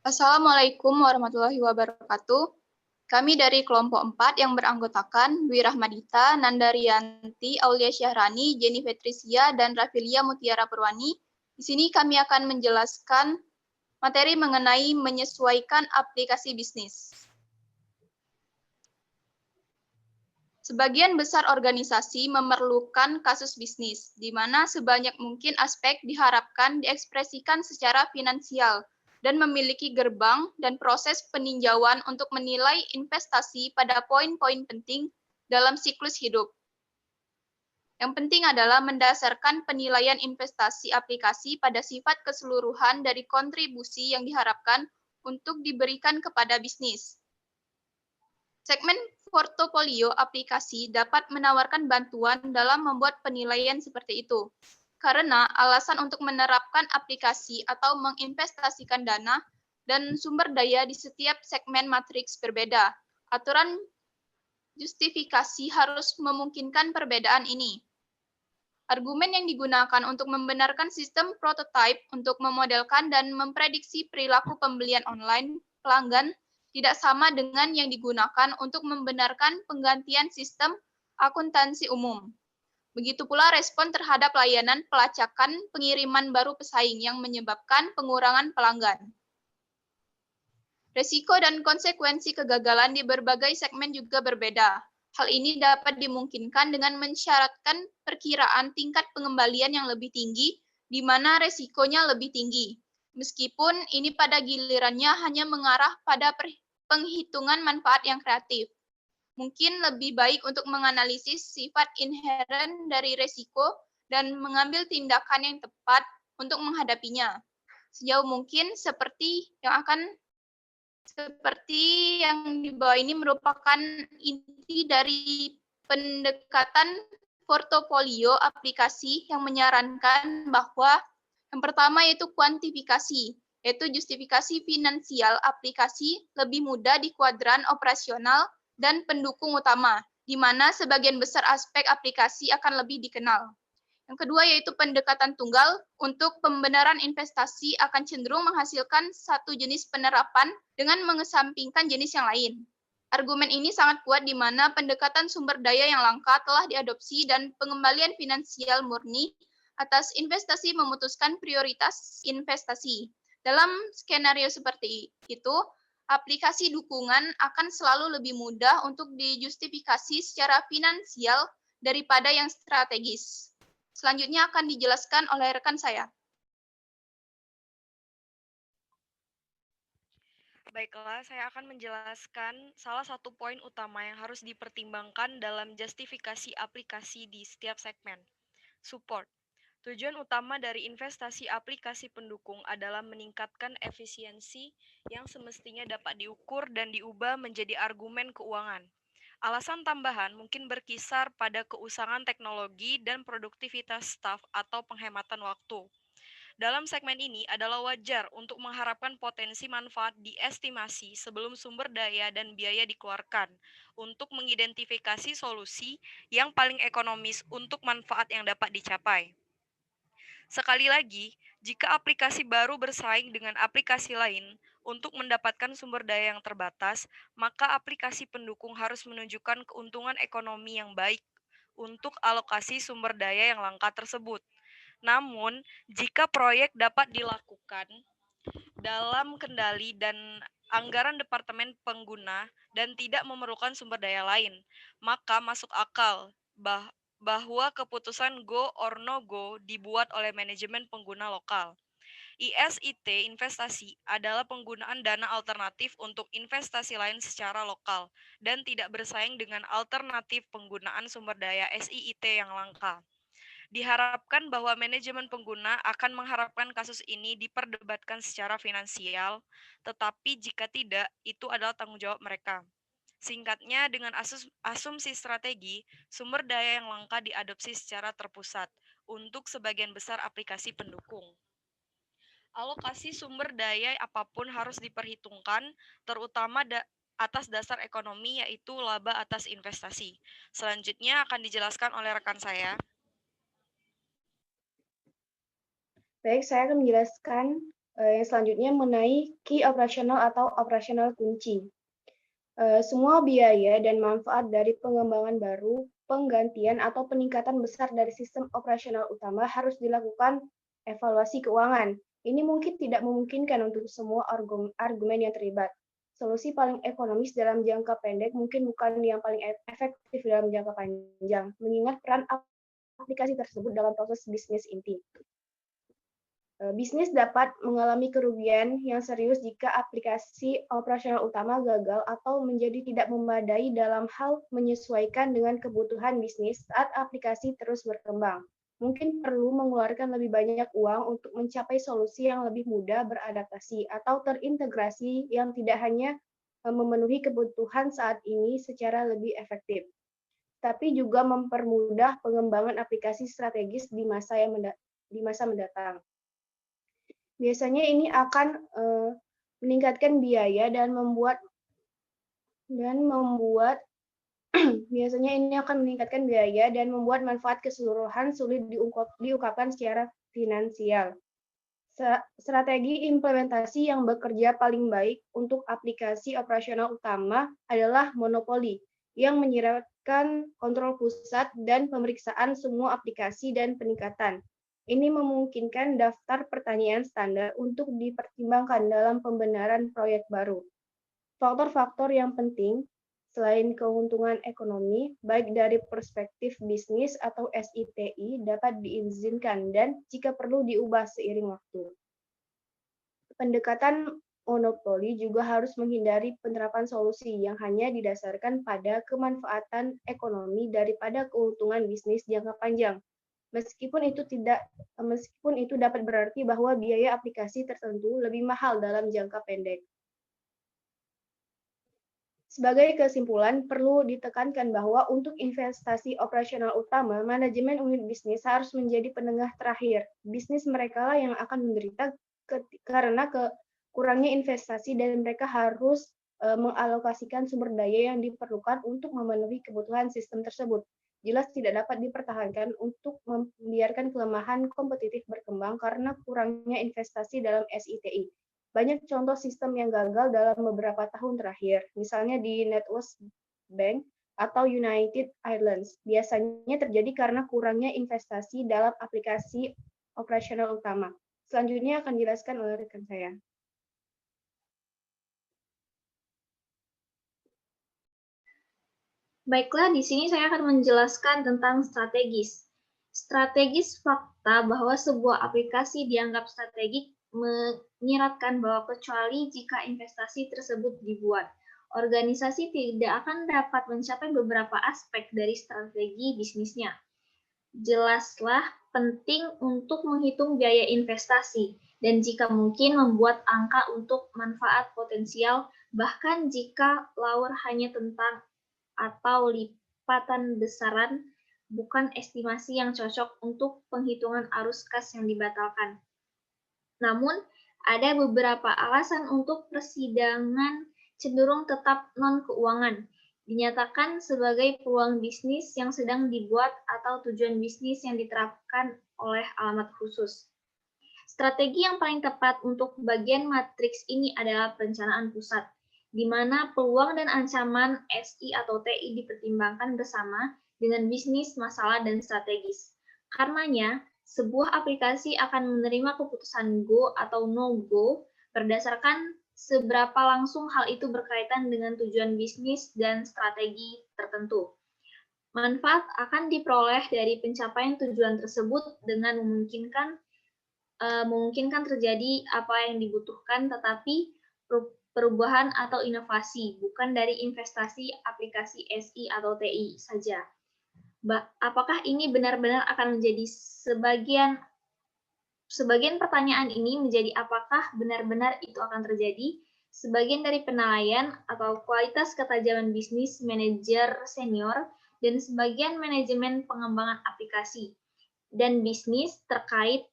Assalamualaikum warahmatullahi wabarakatuh. Kami dari kelompok 4 yang beranggotakan Dwi Rahmadita, Nanda Rianti, Aulia Syahrani, Jenny Petrisia, dan Rafilia Mutiara Purwani. Di sini kami akan menjelaskan materi mengenai menyesuaikan aplikasi bisnis. Sebagian besar organisasi memerlukan kasus bisnis, di mana sebanyak mungkin aspek diharapkan diekspresikan secara finansial dan memiliki gerbang dan proses peninjauan untuk menilai investasi pada poin-poin penting dalam siklus hidup. Yang penting adalah mendasarkan penilaian investasi aplikasi pada sifat keseluruhan dari kontribusi yang diharapkan untuk diberikan kepada bisnis. Segmen portofolio aplikasi dapat menawarkan bantuan dalam membuat penilaian seperti itu. Karena alasan untuk menerapkan aplikasi atau menginvestasikan dana dan sumber daya di setiap segmen matriks berbeda. Aturan justifikasi harus memungkinkan perbedaan ini. Argumen yang digunakan untuk membenarkan sistem prototype untuk memodelkan dan memprediksi perilaku pembelian online pelanggan tidak sama dengan yang digunakan untuk membenarkan penggantian sistem akuntansi umum. Begitu pula respon terhadap layanan pelacakan pengiriman baru pesaing yang menyebabkan pengurangan pelanggan. Resiko dan konsekuensi kegagalan di berbagai segmen juga berbeda. Hal ini dapat dimungkinkan dengan mensyaratkan perkiraan tingkat pengembalian yang lebih tinggi, di mana resikonya lebih tinggi. Meskipun ini pada gilirannya hanya mengarah pada penghitungan manfaat yang kreatif. Mungkin lebih baik untuk menganalisis sifat inheren dari resiko dan mengambil tindakan yang tepat untuk menghadapinya. Sejauh mungkin seperti yang di bawah ini merupakan inti dari pendekatan portofolio aplikasi yang menyarankan bahwa yang pertama yaitu kuantifikasi, yaitu justifikasi finansial aplikasi lebih mudah di kuadran operasional dan pendukung utama, di mana sebagian besar aspek aplikasi akan lebih dikenal. Yang kedua yaitu pendekatan tunggal. Untuk pembenaran investasi akan cenderung menghasilkan satu jenis penerapan dengan mengesampingkan jenis yang lain. Argumen ini sangat kuat di mana pendekatan sumber daya yang langka telah diadopsi dan pengembalian finansial murni atas investasi memutuskan prioritas investasi. Dalam skenario seperti itu, aplikasi dukungan akan selalu lebih mudah untuk dijustifikasi secara finansial daripada yang strategis. Selanjutnya akan dijelaskan oleh rekan saya. Baiklah, saya akan menjelaskan salah satu poin utama yang harus dipertimbangkan dalam justifikasi aplikasi di setiap segmen. Support. Tujuan utama dari investasi aplikasi pendukung adalah meningkatkan efisiensi yang semestinya dapat diukur dan diubah menjadi argumen keuangan. Alasan tambahan mungkin berkisar pada keusangan teknologi dan produktivitas staf atau penghematan waktu. Dalam segmen ini adalah wajar untuk mengharapkan potensi manfaat diestimasi sebelum sumber daya dan biaya dikeluarkan untuk mengidentifikasi solusi yang paling ekonomis untuk manfaat yang dapat dicapai. Sekali lagi, jika aplikasi baru bersaing dengan aplikasi lain untuk mendapatkan sumber daya yang terbatas, maka aplikasi pendukung harus menunjukkan keuntungan ekonomi yang baik untuk alokasi sumber daya yang langka tersebut. Namun, jika proyek dapat dilakukan dalam kendali dan anggaran departemen pengguna dan tidak memerlukan sumber daya lain, maka masuk akal bahwa keputusan go or no go dibuat oleh manajemen pengguna lokal. ISIT investasi adalah penggunaan dana alternatif untuk investasi lain secara lokal dan tidak bersaing dengan alternatif penggunaan sumber daya SIIT yang langka. Diharapkan bahwa manajemen pengguna akan mengharapkan kasus ini diperdebatkan secara finansial, tetapi jika tidak, itu adalah tanggung jawab mereka. Singkatnya, dengan asumsi strategi, sumber daya yang langka diadopsi secara terpusat untuk sebagian besar aplikasi pendukung. Alokasi sumber daya apapun harus diperhitungkan, terutama atas dasar ekonomi, yaitu laba atas investasi. Selanjutnya akan dijelaskan oleh rekan saya. Baik, saya akan menjelaskan Yang selanjutnya mengenai key operational atau operational kunci. Semua biaya dan manfaat dari pengembangan baru, penggantian atau peningkatan besar dari sistem operasional utama harus dilakukan evaluasi keuangan. Ini mungkin tidak memungkinkan untuk semua argumen yang terlibat. Solusi paling ekonomis dalam jangka pendek mungkin bukan yang paling efektif dalam jangka panjang, mengingat peran aplikasi tersebut dalam proses bisnis inti. Bisnis dapat mengalami kerugian yang serius jika aplikasi operasional utama gagal atau menjadi tidak memadai dalam hal menyesuaikan dengan kebutuhan bisnis saat aplikasi terus berkembang. Mungkin perlu mengeluarkan lebih banyak uang untuk mencapai solusi yang lebih mudah beradaptasi atau terintegrasi yang tidak hanya memenuhi kebutuhan saat ini secara lebih efektif, tapi juga mempermudah pengembangan aplikasi strategis di masa mendatang. Biasanya ini akan meningkatkan biaya dan membuat biasanya ini akan meningkatkan biaya dan membuat manfaat keseluruhan sulit diungkapkan secara finansial. Strategi implementasi yang bekerja paling baik untuk aplikasi operasional utama adalah monopoli, yang menyiratkan kontrol pusat dan pemeriksaan semua aplikasi dan peningkatan. Ini memungkinkan daftar pertanyaan standar untuk dipertimbangkan dalam pembenaran proyek baru. Faktor-faktor yang penting, selain keuntungan ekonomi, baik dari perspektif bisnis atau SITI, dapat diizinkan dan jika perlu diubah seiring waktu. Pendekatan monopoli juga harus menghindari penerapan solusi yang hanya didasarkan pada kemanfaatan ekonomi daripada keuntungan bisnis jangka panjang. Meskipun itu dapat berarti bahwa biaya aplikasi tertentu lebih mahal dalam jangka pendek. Sebagai kesimpulan, perlu ditekankan bahwa untuk investasi operasional utama, manajemen unit bisnis harus menjadi penengah terakhir. Bisnis mereka lah yang akan menderita karena kurangnya investasi dan mereka harus mengalokasikan sumber daya yang diperlukan untuk memenuhi kebutuhan sistem tersebut. Jelas tidak dapat dipertahankan untuk membiarkan kelemahan kompetitif berkembang karena kurangnya investasi dalam SITI. Banyak contoh sistem yang gagal dalam beberapa tahun terakhir, misalnya di NatWest Bank atau United Airlines. Biasanya terjadi karena kurangnya investasi dalam aplikasi operasional utama. Selanjutnya akan dijelaskan oleh rekan saya. Baiklah, di sini saya akan menjelaskan tentang strategis. Strategis fakta bahwa sebuah aplikasi dianggap strategik menyiratkan bahwa kecuali jika investasi tersebut dibuat, organisasi tidak akan dapat mencapai beberapa aspek dari strategi bisnisnya. Jelaslah penting untuk menghitung biaya investasi dan jika mungkin membuat angka untuk manfaat potensial, bahkan jika laur hanya tentang atau lipatan besaran, bukan estimasi yang cocok untuk penghitungan arus kas yang dibatalkan. Namun, ada beberapa alasan untuk persidangan cenderung tetap non-keuangan, dinyatakan sebagai peluang bisnis yang sedang dibuat atau tujuan bisnis yang diterapkan oleh alamat khusus. Strategi yang paling tepat untuk bagian matriks ini adalah perencanaan pusat, di mana peluang dan ancaman SI atau TI dipertimbangkan bersama dengan bisnis, masalah, dan strategis. Karenanya, sebuah aplikasi akan menerima keputusan go atau no-go berdasarkan seberapa langsung hal itu berkaitan dengan tujuan bisnis dan strategi tertentu. Manfaat akan diperoleh dari pencapaian tujuan tersebut dengan memungkinkan terjadi apa yang dibutuhkan, tetapi perubahan atau inovasi, bukan dari investasi aplikasi SI atau TI saja. Apakah ini benar-benar akan menjadi sebagian pertanyaan ini menjadi apakah benar-benar itu akan terjadi? Sebagian dari penilaian atau kualitas ketajaman bisnis manajer senior dan sebagian manajemen pengembangan aplikasi dan bisnis terkait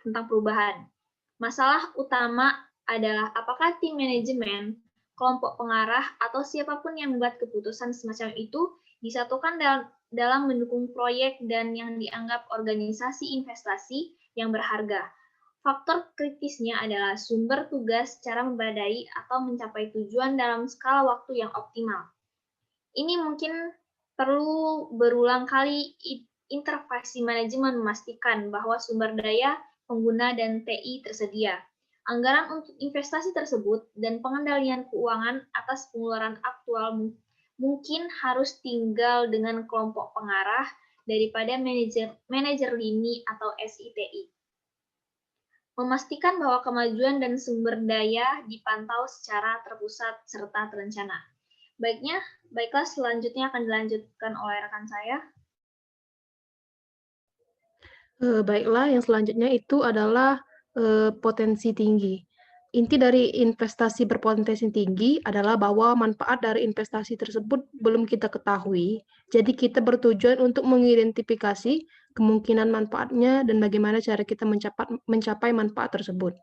tentang perubahan. Masalah utama adalah apakah tim manajemen, kelompok pengarah, atau siapapun yang membuat keputusan semacam itu disatukan dalam mendukung proyek dan yang dianggap organisasi investasi yang berharga. Faktor kritisnya adalah sumber tugas secara memadai atau mencapai tujuan dalam skala waktu yang optimal. Ini mungkin perlu berulang kali intervensi manajemen memastikan bahwa sumber daya, pengguna, dan TI tersedia. Anggaran untuk investasi tersebut dan pengendalian keuangan atas pengeluaran aktual mungkin harus tinggal dengan kelompok pengarah daripada manajer lini atau SITI. Memastikan bahwa kemajuan dan sumber daya dipantau secara terpusat serta terencana. Baiklah selanjutnya akan dilanjutkan oleh rekan saya. Baiklah, yang selanjutnya itu adalah potensi tinggi. Inti dari investasi berpotensi tinggi adalah bahwa manfaat dari investasi tersebut belum kita ketahui, jadi kita bertujuan untuk mengidentifikasi kemungkinan manfaatnya dan bagaimana cara kita mencapai manfaat tersebut.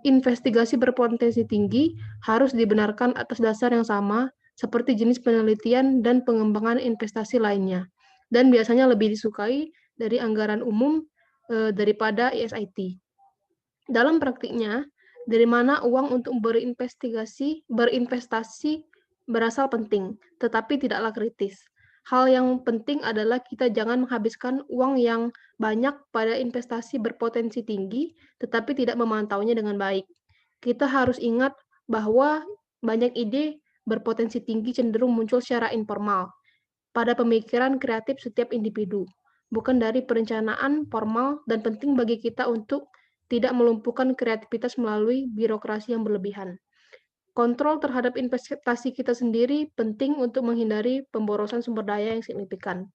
Investigasi berpotensi tinggi harus dibenarkan atas dasar yang sama seperti jenis penelitian dan pengembangan investasi lainnya, dan biasanya lebih disukai dari anggaran umum daripada ESIT. Dalam praktiknya, dari mana uang untuk berinvestasi berasal penting, tetapi tidaklah kritis. Hal yang penting adalah kita jangan menghabiskan uang yang banyak pada investasi berpotensi tinggi, tetapi tidak memantaunya dengan baik. Kita harus ingat bahwa banyak ide berpotensi tinggi cenderung muncul secara informal pada pemikiran kreatif setiap individu, bukan dari perencanaan formal, dan penting bagi kita untuk tidak melumpuhkan kreativitas melalui birokrasi yang berlebihan. Kontrol terhadap investasi kita sendiri penting untuk menghindari pemborosan sumber daya yang signifikan.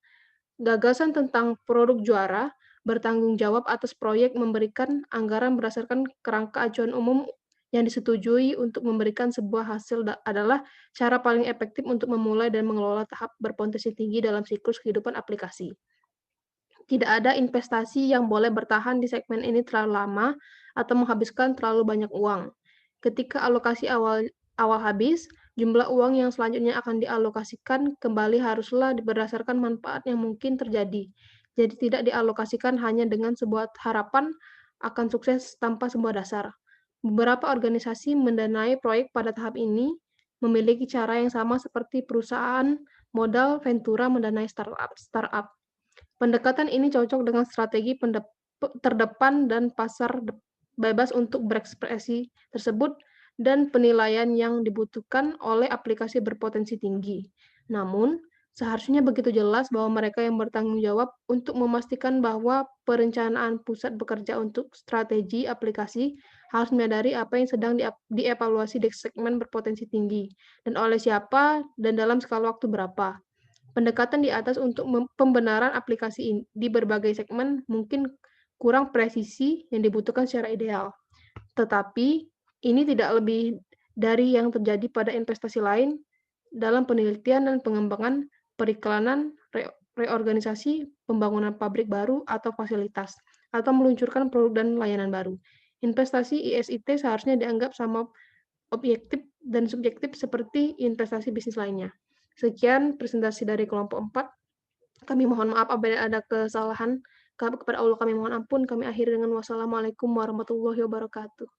Gagasan tentang produk juara bertanggung jawab atas proyek memberikan anggaran berdasarkan kerangka acuan umum yang disetujui untuk memberikan sebuah hasil adalah cara paling efektif untuk memulai dan mengelola tahap berpotensi tinggi dalam siklus kehidupan aplikasi. Tidak ada investasi yang boleh bertahan di segmen ini terlalu lama atau menghabiskan terlalu banyak uang. Ketika alokasi awal habis, jumlah uang yang selanjutnya akan dialokasikan kembali haruslah berdasarkan manfaat yang mungkin terjadi. Jadi tidak dialokasikan hanya dengan sebuah harapan akan sukses tanpa sebuah dasar. Beberapa organisasi mendanai proyek pada tahap ini memiliki cara yang sama seperti perusahaan modal ventura mendanai startup. Pendekatan ini cocok dengan strategi terdepan dan pasar bebas untuk berekspresi tersebut dan penilaian yang dibutuhkan oleh aplikasi berpotensi tinggi. Namun, seharusnya begitu jelas bahwa mereka yang bertanggung jawab untuk memastikan bahwa perencanaan pusat bekerja untuk strategi aplikasi harus menyadari apa yang sedang dievaluasi di segmen berpotensi tinggi, dan oleh siapa, dan dalam skala waktu berapa. Pendekatan di atas untuk pembenaran aplikasi di berbagai segmen mungkin kurang presisi yang dibutuhkan secara ideal. Tetapi, ini tidak lebih dari yang terjadi pada investasi lain dalam penelitian dan pengembangan periklanan, reorganisasi, pembangunan pabrik baru atau fasilitas, atau meluncurkan produk dan layanan baru. Investasi ISIT seharusnya dianggap sama objektif dan subjektif seperti investasi bisnis lainnya. Sekian presentasi dari kelompok 4. Kami mohon maaf apabila ada kesalahan. Kepada Allah kami mohon ampun. Kami akhiri dengan wassalamualaikum warahmatullahi wabarakatuh.